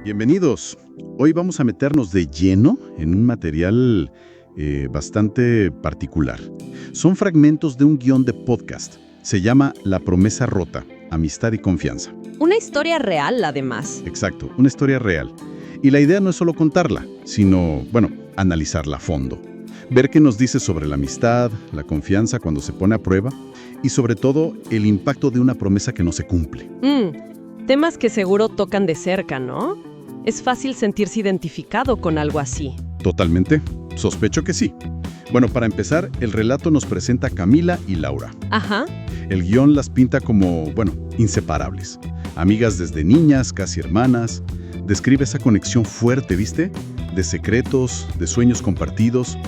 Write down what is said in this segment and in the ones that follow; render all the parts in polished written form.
Bienvenidos. Hoy vamos a meternos de lleno en un material bastante particular. Son fragmentos de un guión de podcast. Se llama La promesa rota, amistad y confianza. Una historia real, además. Exacto, una historia real. Y la idea no es solo contarla, sino, analizarla a fondo. Ver qué nos dice sobre la amistad, la confianza cuando se pone a prueba y sobre todo el impacto de una promesa que no se cumple. Temas que seguro tocan de cerca, ¿no? Es fácil sentirse identificado con algo así. Totalmente. Sospecho que sí. Bueno, para empezar, el relato nos presenta a Camila y Laura. Ajá. El guión las pinta como, inseparables. Amigas desde niñas, casi hermanas. Describe esa conexión fuerte, ¿viste? De secretos, de sueños compartidos.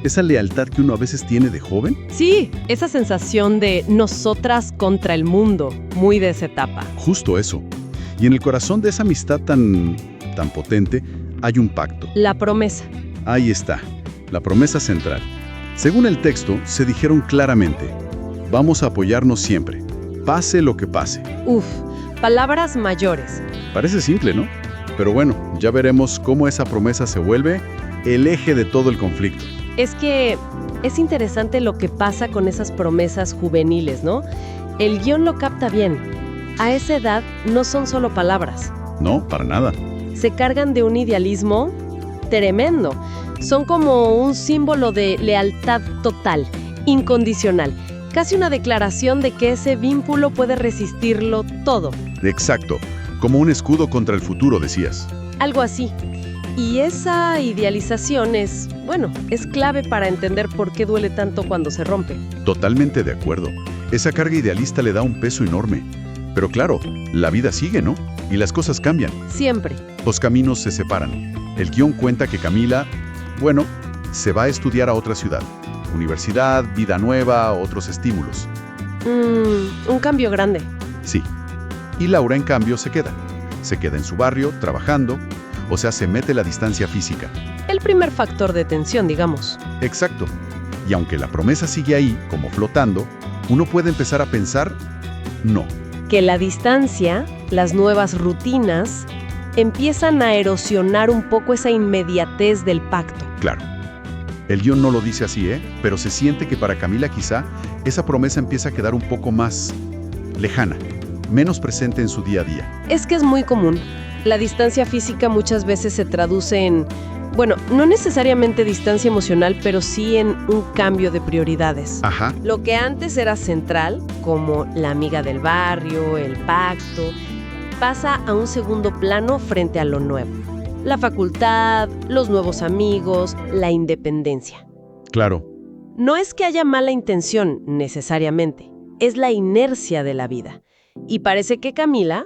Esa lealtad que uno a veces tiene de joven. Sí, esa sensación de nosotras contra el mundo, muy de esa etapa. Justo eso. Y en el corazón de esa amistad tan potente, hay un pacto. La promesa. Ahí está, la promesa central. Según el texto, se dijeron claramente, vamos a apoyarnos siempre, pase lo que pase. Palabras mayores. Parece simple, ¿no? Pero bueno, ya veremos cómo esa promesa se vuelve el eje de todo el conflicto. Es que es interesante lo que pasa con esas promesas juveniles, ¿no? El guión lo capta bien. A esa edad no son solo palabras. No, para nada. Se cargan de un idealismo tremendo. Son como un símbolo de lealtad total, incondicional. Casi una declaración de que ese vínculo puede resistirlo todo. Exacto, como un escudo contra el futuro, decías. Algo así. Y esa idealización es clave para entender por qué duele tanto cuando se rompe. Totalmente de acuerdo. Esa carga idealista le da un peso enorme. Pero claro, la vida sigue, ¿no? Y las cosas cambian. Siempre. Los caminos se separan. El guión cuenta que Camila, se va a estudiar a otra ciudad. Universidad, vida nueva, otros estímulos. Un cambio grande. Sí. Y Laura, en cambio, se queda. Se queda en su barrio, trabajando. O sea, se mete la distancia física. El primer factor de tensión, digamos. Exacto. Y aunque la promesa sigue ahí, como flotando, uno puede empezar a pensar, no. Que la distancia, las nuevas rutinas, empiezan a erosionar un poco esa inmediatez del pacto. Claro. El guión no lo dice así, pero se siente que para Camila quizá esa promesa empieza a quedar un poco más lejana, menos presente en su día a día. Es que es muy común. La distancia física muchas veces se traduce en, no necesariamente distancia emocional, pero sí en un cambio de prioridades. Ajá. Lo que antes era central, como la amiga del barrio, el pacto, pasa a un segundo plano frente a lo nuevo. La facultad, los nuevos amigos, la independencia. Claro. No es que haya mala intención, necesariamente. Es la inercia de la vida. Y parece que Camila,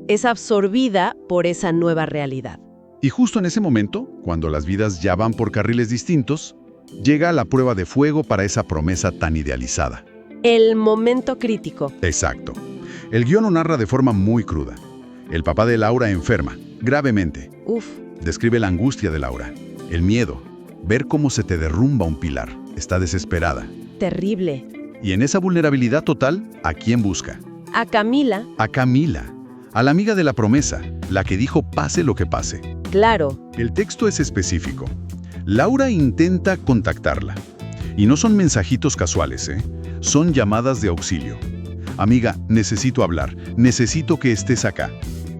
es absorbida por esa nueva realidad. Y justo en ese momento, cuando las vidas ya van por carriles distintos, llega la prueba de fuego para esa promesa tan idealizada. El momento crítico. Exacto. El guión lo narra de forma muy cruda. El papá de Laura enferma, gravemente. Describe la angustia de Laura, el miedo, ver cómo se te derrumba un pilar. Está desesperada. Terrible. Y en esa vulnerabilidad total, ¿a quién busca? A Camila. A Camila, a la amiga de la promesa, la que dijo pase lo que pase. Claro. El texto es específico. Laura intenta contactarla. Y no son mensajitos casuales, Son llamadas de auxilio. Amiga, necesito hablar. Necesito que estés acá.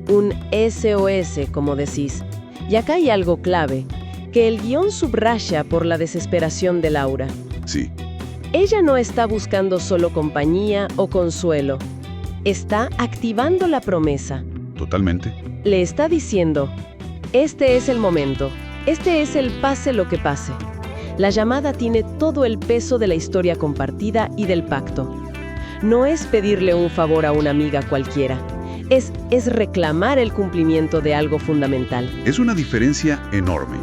Un SOS, como decís. Y acá hay algo clave, que el guión subraya por la desesperación de Laura. Sí. Ella no está buscando solo compañía o consuelo. Está activando la promesa. Totalmente. Le está diciendo, este es el momento, este es el pase lo que pase. La llamada tiene todo el peso de la historia compartida y del pacto. No es pedirle un favor a una amiga cualquiera. Es reclamar el cumplimiento de algo fundamental. Es una diferencia enorme.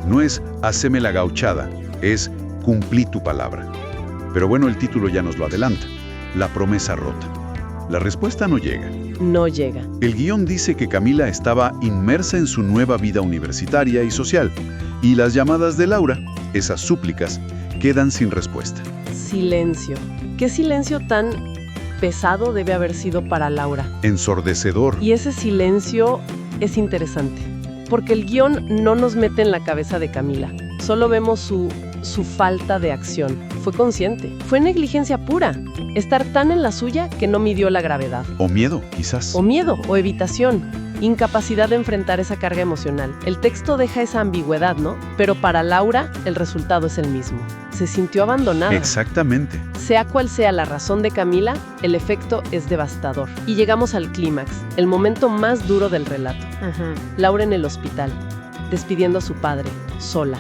No es haceme la gauchada, es cumplí tu palabra. Pero el título ya nos lo adelanta. La promesa rota. La respuesta no llega. No llega. El guión dice que Camila estaba inmersa en su nueva vida universitaria y social, y las llamadas de Laura, esas súplicas, quedan sin respuesta. Silencio. ¿Qué silencio tan pesado debe haber sido para Laura? Ensordecedor. Y ese silencio es interesante. porque el guión no nos mete en la cabeza de Camila. Solo vemos su falta de acción. Fue consciente, fue negligencia pura. Estar tan en la suya que no midió la gravedad. O miedo, quizás. O miedo, o evitación. Incapacidad de enfrentar esa carga emocional. El texto deja esa ambigüedad, ¿no? Pero para Laura, el resultado es el mismo. Se sintió abandonada. Exactamente. Sea cual sea la razón de Camila, el efecto es devastador. Y llegamos al clímax, el momento más duro del relato. Laura en el hospital, despidiendo a su padre, sola.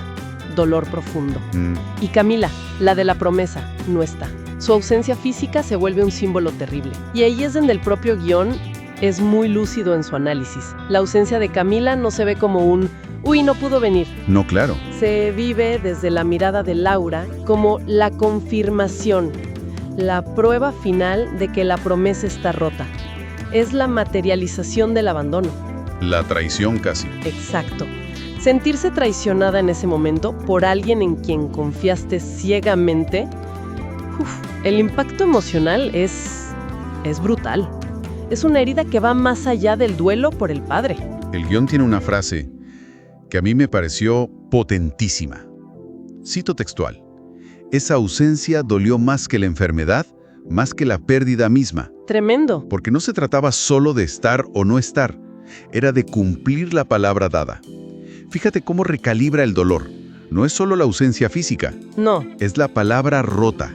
Dolor profundo. Y Camila, la de la promesa, no está. Su ausencia física se vuelve un símbolo terrible. Y ahí es donde el propio guión es muy lúcido en su análisis. La ausencia de Camila no se ve como un «uy, no pudo venir». No, claro. Se vive desde la mirada de Laura como la confirmación, la prueba final de que la promesa está rota. Es la materialización del abandono. La traición casi. Exacto. Sentirse traicionada en ese momento por alguien en quien confiaste ciegamente, el impacto emocional es brutal. Es una herida que va más allá del duelo por el padre. El guión tiene una frase que a mí me pareció potentísima. Cito textual: «Esa ausencia dolió más que la enfermedad, más que la pérdida misma». Tremendo. Porque no se trataba solo de estar o no estar, era de cumplir la palabra dada. Fíjate cómo recalibra el dolor. No es solo la ausencia física. No. Es la palabra rota,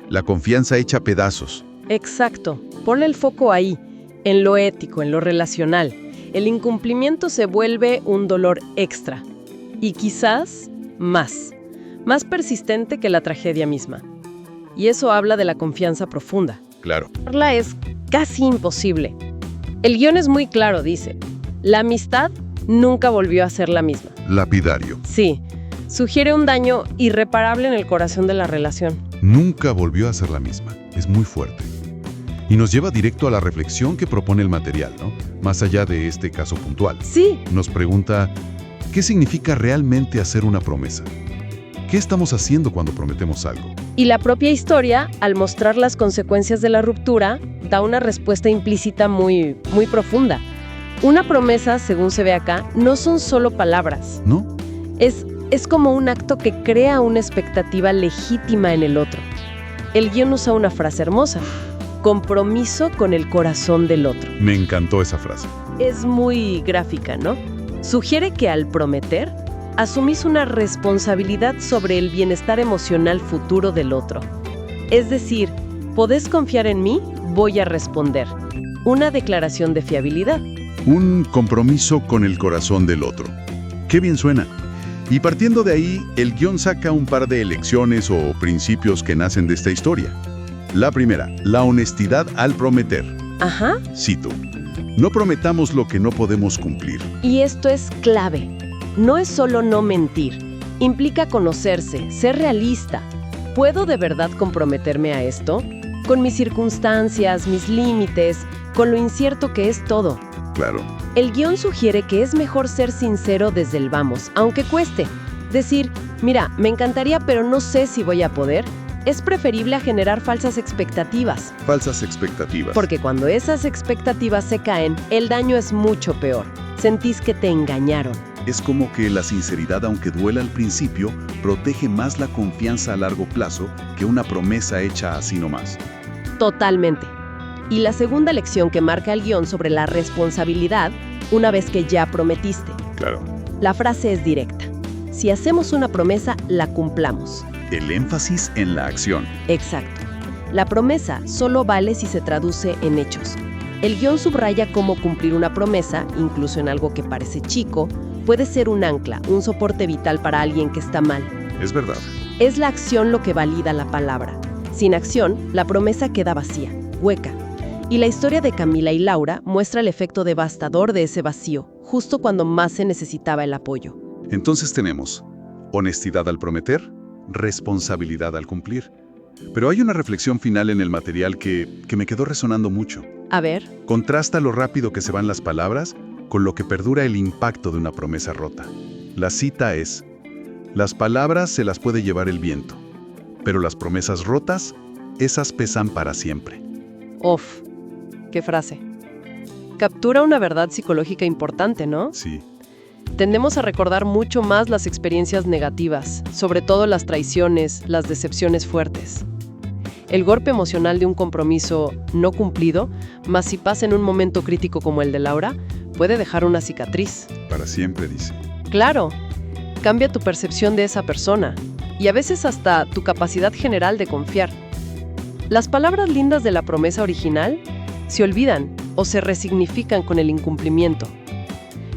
la confianza hecha pedazos. Exacto. Ponle el foco ahí, en lo ético, en lo relacional. El incumplimiento se vuelve un dolor extra. Y quizás más persistente que la tragedia misma. Y eso habla de la confianza profunda. Claro. Es casi imposible. El guión es muy claro, dice. La amistad nunca volvió a ser la misma. Lapidario. Sí, sugiere un daño irreparable en el corazón de la relación. Nunca volvió a ser la misma. Es muy fuerte. Y nos lleva directo a la reflexión que propone el material, ¿no? Más allá de este caso puntual. Sí. Nos pregunta, ¿qué significa realmente hacer una promesa? ¿Qué estamos haciendo cuando prometemos algo? Y la propia historia, al mostrar las consecuencias de la ruptura, da una respuesta implícita muy profunda. Una promesa, según se ve acá, no son solo palabras. ¿No? Es como un acto que crea una expectativa legítima en el otro. El guión usa una frase hermosa: compromiso con el corazón del otro. Me encantó esa frase. Es muy gráfica, ¿no? Sugiere que al prometer, asumís una responsabilidad sobre el bienestar emocional futuro del otro. Es decir, ¿podés confiar en mí? Voy a responder. Una declaración de fiabilidad. Un compromiso con el corazón del otro. ¡Qué bien suena! Y partiendo de ahí, el guión saca un par de lecciones o principios que nacen de esta historia. La primera, la honestidad al prometer. Ajá. Cito: no prometamos lo que no podemos cumplir. Y esto es clave. No es solo no mentir. Implica conocerse, ser realista. ¿Puedo de verdad comprometerme a esto? Con mis circunstancias, mis límites, con lo incierto que es todo. Claro. El guión sugiere que es mejor ser sincero desde el vamos, aunque cueste. Decir, mira, me encantaría, pero no sé si voy a poder, es preferible a generar falsas expectativas. Falsas expectativas. Porque cuando esas expectativas se caen, el daño es mucho peor. Sentís que te engañaron. Es como que la sinceridad, aunque duela al principio, protege más la confianza a largo plazo que una promesa hecha así nomás. Totalmente. Y la segunda lección que marca el guión sobre la responsabilidad, una vez que ya prometiste. Claro. La frase es directa. Si hacemos una promesa, la cumplamos. El énfasis en la acción. Exacto. La promesa solo vale si se traduce en hechos. El guión subraya cómo cumplir una promesa, incluso en algo que parece chico, puede ser un ancla, un soporte vital para alguien que está mal. Es verdad. Es la acción lo que valida la palabra. Sin acción, la promesa queda vacía, hueca. Y la historia de Camila y Laura muestra el efecto devastador de ese vacío, justo cuando más se necesitaba el apoyo. Entonces tenemos honestidad al prometer, responsabilidad al cumplir. Pero hay una reflexión final en el material que me quedó resonando mucho. A ver. Contrasta lo rápido que se van las palabras con lo que perdura el impacto de una promesa rota. La cita es: las palabras se las puede llevar el viento, pero las promesas rotas, esas pesan para siempre. Uf, qué frase. Captura una verdad psicológica importante, ¿no? Sí. Tendemos a recordar mucho más las experiencias negativas, sobre todo las traiciones, las decepciones fuertes. El golpe emocional de un compromiso no cumplido, más si pasa en un momento crítico como el de Laura, puede dejar una cicatriz. Para siempre, dice. Claro, cambia tu percepción de esa persona y a veces hasta tu capacidad general de confiar. Las palabras lindas de la promesa original se olvidan o se resignifican con el incumplimiento.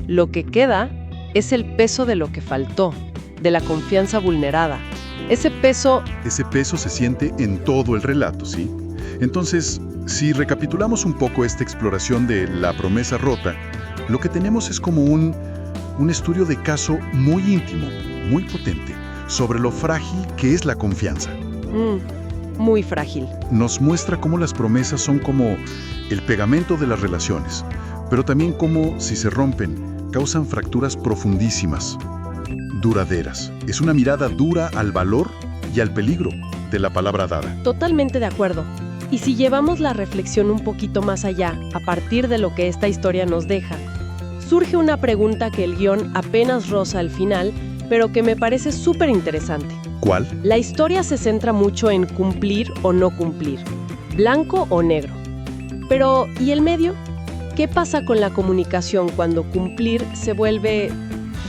Lo que queda es el peso de lo que faltó, de la confianza vulnerada. Ese peso se siente en todo el relato, ¿sí? Entonces, si recapitulamos un poco esta exploración de la promesa rota, lo que tenemos es como un estudio de caso muy íntimo, muy potente, sobre lo frágil que es la confianza. Muy frágil. Nos muestra cómo las promesas son como el pegamento de las relaciones, pero también cómo, si se rompen, causan fracturas profundísimas, duraderas. Es una mirada dura al valor y al peligro de la palabra dada. Totalmente de acuerdo. Y si llevamos la reflexión un poquito más allá, a partir de lo que esta historia nos deja, surge una pregunta que el guión apenas roza al final, pero que me parece súper interesante. ¿Cuál? La historia se centra mucho en cumplir o no cumplir, blanco o negro. Pero, ¿y el medio? ¿Qué pasa con la comunicación cuando cumplir se vuelve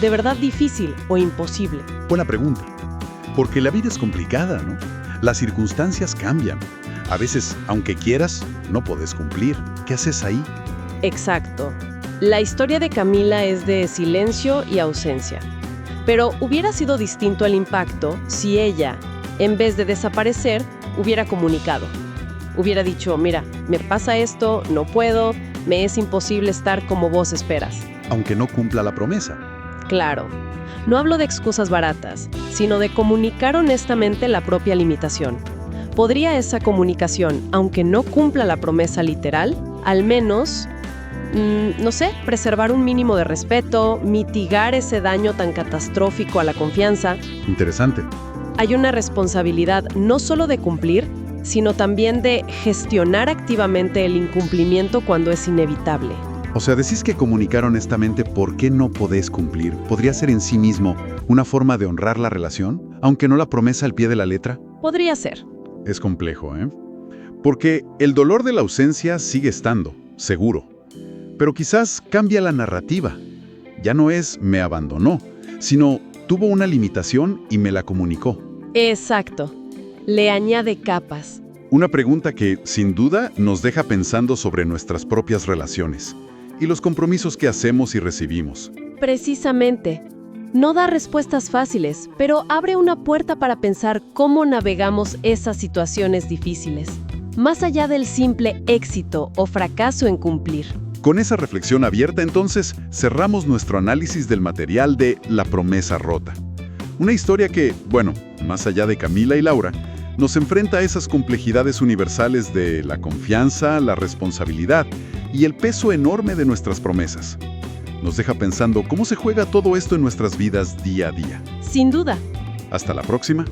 de verdad difícil o imposible? Buena pregunta. Porque la vida es complicada, ¿no? Las circunstancias cambian. A veces, aunque quieras, no podés cumplir. ¿Qué haces ahí? Exacto. La historia de Camila es de silencio y ausencia. Pero hubiera sido distinto el impacto si ella, en vez de desaparecer, hubiera comunicado. Hubiera dicho, mira, me pasa esto, no puedo, me es imposible estar como vos esperas. Aunque no cumpla la promesa. Claro. No hablo de excusas baratas, sino de comunicar honestamente la propia limitación. ¿Podría esa comunicación, aunque no cumpla la promesa literal, al menos, preservar un mínimo de respeto, mitigar ese daño tan catastrófico a la confianza? Interesante. Hay una responsabilidad no solo de cumplir, sino también de gestionar activamente el incumplimiento cuando es inevitable. O sea, decís que comunicar honestamente por qué no podés cumplir podría ser en sí mismo una forma de honrar la relación, aunque no la promesa al pie de la letra. Podría ser. Es complejo, ¿eh? Porque el dolor de la ausencia sigue estando, seguro. Pero quizás cambia la narrativa. Ya no es me abandonó, sino tuvo una limitación y me la comunicó. Exacto. Le añade capas. Una pregunta que, sin duda, nos deja pensando sobre nuestras propias relaciones y los compromisos que hacemos y recibimos. Precisamente. No da respuestas fáciles, pero abre una puerta para pensar cómo navegamos esas situaciones difíciles, más allá del simple éxito o fracaso en cumplir. Con esa reflexión abierta, entonces, cerramos nuestro análisis del material de La promesa rota. Una historia que, bueno, más allá de Camila y Laura, nos enfrenta a esas complejidades universales de la confianza, la responsabilidad y el peso enorme de nuestras promesas. Nos deja pensando cómo se juega todo esto en nuestras vidas día a día. Sin duda. Hasta la próxima.